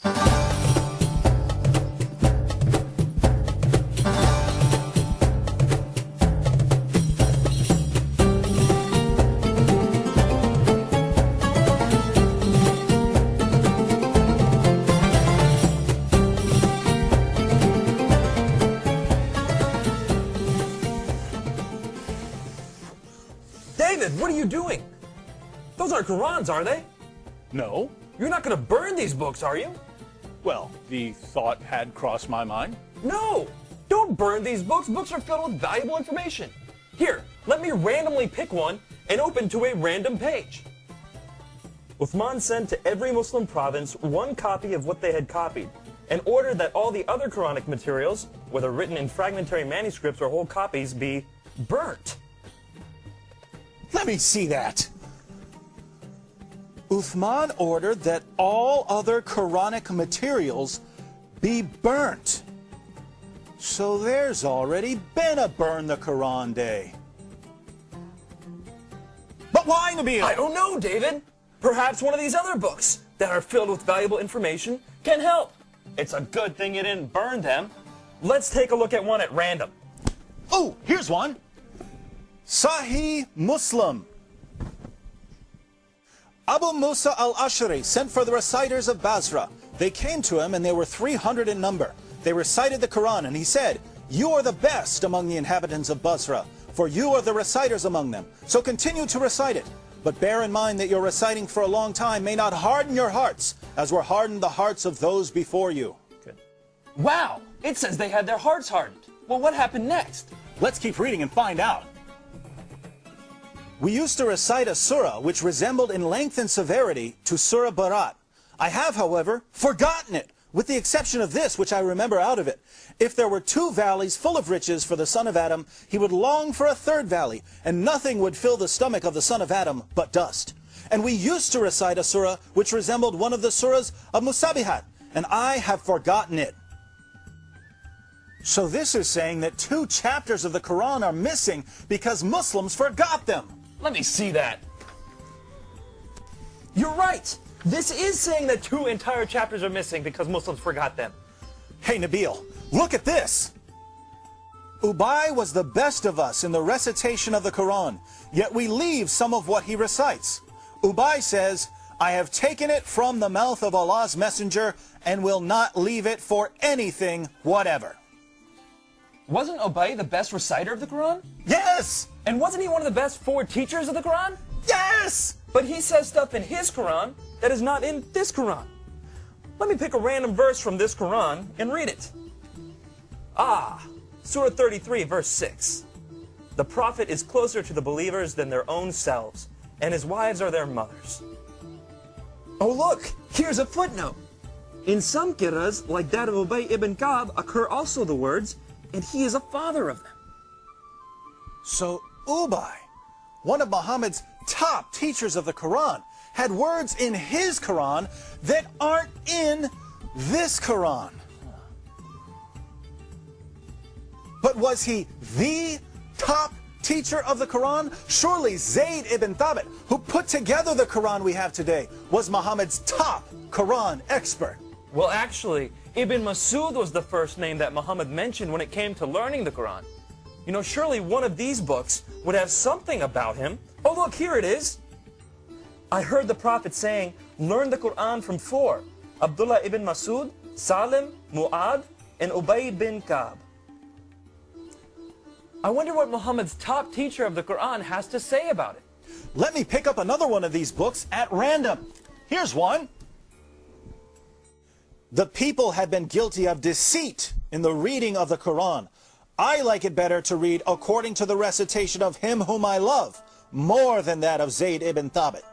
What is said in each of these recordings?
David, what are you doing? Those aren't Qurans, are they? No. You're not going to burn these books, are you? Well, the thought had crossed my mind. No! Don't burn these books. Books are filled with valuable information. Here, let me randomly pick one and open to a random page. Uthman sent to every Muslim province one copy of what they had copied and ordered that all the other Quranic materials, whether written in fragmentary manuscripts or whole copies, be burnt. Let me see that. Uthman ordered that all other Quranic materials be burnt. So there's already been a Burn the Quran Day. But why, Nabeel? I don't know, David. Perhaps one of these other books that are filled with valuable information can help. It's a good thing you didn't burn them. Let's take a look at one at random. Oh, here's one. Sahih Muslim. Abu Musa al-Ash'ari sent for the reciters of Basra. They came to him and they were 300 in number. They recited the Quran and he said, "You are the best among the inhabitants of Basra, for you are the reciters among them. So continue to recite it. But bear in mind that your reciting for a long time may not harden your hearts, as were hardened the hearts of those before you." Good. Wow! It says they had their hearts hardened. Well, what happened next? Let's keep reading and find out. We used to recite a surah which resembled in length and severity to Surah Barat. I have, however, forgotten it, with the exception of this, which I remember out of it. If there were 2 valleys full of riches for the son of Adam, he would long for a 3rd valley, and nothing would fill the stomach of the son of Adam but dust. And we used to recite a surah which resembled one of the surahs of Musabihat, and I have forgotten it. So this is saying that 2 chapters of the Quran are missing because Muslims forgot them. Let me see that. You're right. This is saying that 2 entire chapters are missing because Muslims forgot them. Hey, Nabeel, look at this. Ubay was the best of us in the recitation of the Quran, yet we leave some of what he recites. Ubay says, "I have taken it from the mouth of Allah's messenger and will not leave it for anything whatever." Wasn't Ubay the best reciter of the Quran? Yes! And wasn't he one of the best 4 teachers of the Quran? Yes! But he says stuff in his Quran that is not in this Quran. Let me pick a random verse from this Quran and read it. Surah 33, verse 6. The Prophet is closer to the believers than their own selves, and his wives are their mothers. Oh look, here's a footnote. In some qira'as, like that of Ubay ibn Ka'b, occur also the words, "and he is a father of them." So Ubay, one of Muhammad's top teachers of the Quran, had words in his Quran that aren't in this Quran. But was he the top teacher of the Quran? Surely Zayd ibn Thabit, who put together the Quran we have today, was Muhammad's top Quran expert. Well, actually, Ibn Masud was the first name that Muhammad mentioned when it came to learning the Quran. You know, surely one of these books would have something about him. Oh, look, here it is. I heard the Prophet saying, "Learn the Quran from 4. Abdullah ibn Masud, Salim, Mu'ad, and Ubay bin Ka'b." I wonder what Muhammad's top teacher of the Quran has to say about it. Let me pick up another one of these books at random. Here's one. The people have been guilty of deceit in the reading of the Quran. I like it better to read according to the recitation of him whom I love, more than that of Zayd ibn Thabit.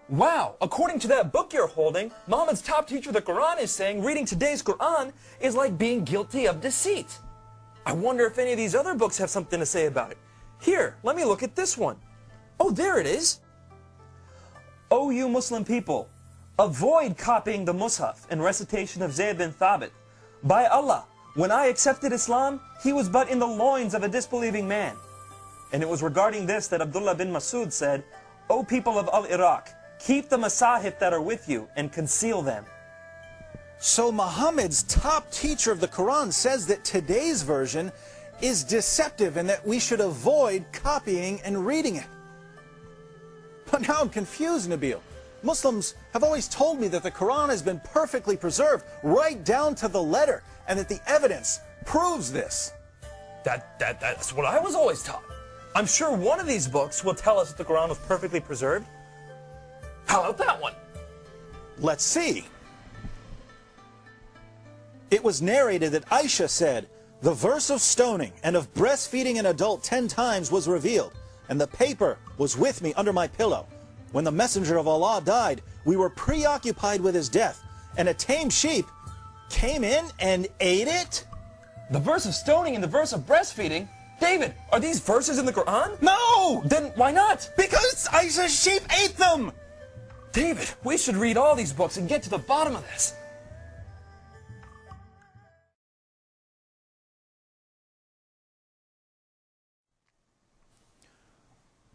Wow, according to that book you're holding, Muhammad's top teacher of the Quran is saying reading today's Quran is like being guilty of deceit. I wonder if any of these other books have something to say about it. Here, let me look at this one. Oh, there it is. O you Muslim people, avoid copying the Mus'haf and recitation of Zayd bin Thabit. By Allah, when I accepted Islam, he was but in the loins of a disbelieving man. And it was regarding this that Abdullah bin Masud said, "O people of Al-Iraq, keep the masahif that are with you and conceal them." So Muhammad's top teacher of the Quran says that today's version is deceptive and that we should avoid copying and reading it. But now I'm confused, Nabeel. Muslims have always told me that the Quran has been perfectly preserved right down to the letter and that the evidence proves this. That's what I was always taught. I'm sure one of these books will tell us that the Quran was perfectly preserved. How about that one? Let's see. It was narrated that Aisha said, "The verse of stoning and of breastfeeding an adult 10 times was revealed, and the paper was with me under my pillow. When the messenger of Allah died, we were preoccupied with his death, and a tame sheep came in and ate it?" The verse of stoning and the verse of breastfeeding? David, are these verses in the Quran? No! Then why not? Because Aisha's sheep ate them! David, we should read all these books and get to the bottom of this.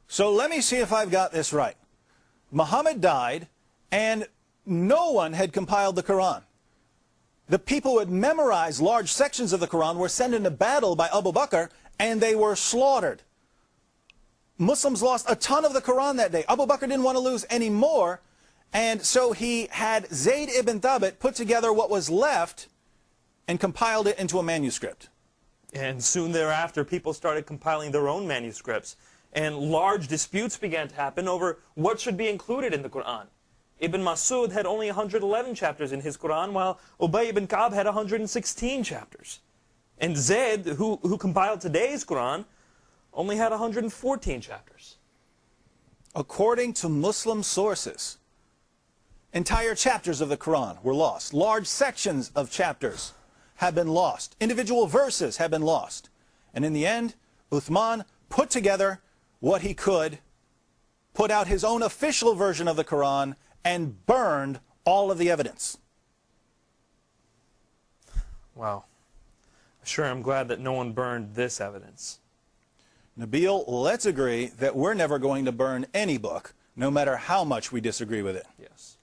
So let me see if I've got this right. Muhammad died, and no one had compiled the Quran. The people who had memorized large sections of the Quran were sent into battle by Abu Bakr, and they were slaughtered. Muslims lost a ton of the Quran that day. Abu Bakr didn't want to lose any more, and so he had Zayd ibn Thabit put together what was left and compiled it into a manuscript. And soon thereafter, people started compiling their own manuscripts, and large disputes began to happen over what should be included in the Quran. Ibn Masud had only 111 chapters in his Quran, while Ubay ibn Ka'b had 116 chapters. And Zayd, who compiled today's Quran, only had 114 chapters. According to Muslim sources, entire chapters of the Quran were lost. Large sections of chapters have been lost. Individual verses have been lost. And in the end, Uthman put together what he could, put out his own official version of the Quran, and burned all of the evidence. Wow. Sure, I'm glad that no one burned this evidence. Nabeel, let's agree that we're never going to burn any book, no matter how much we disagree with it. Yes.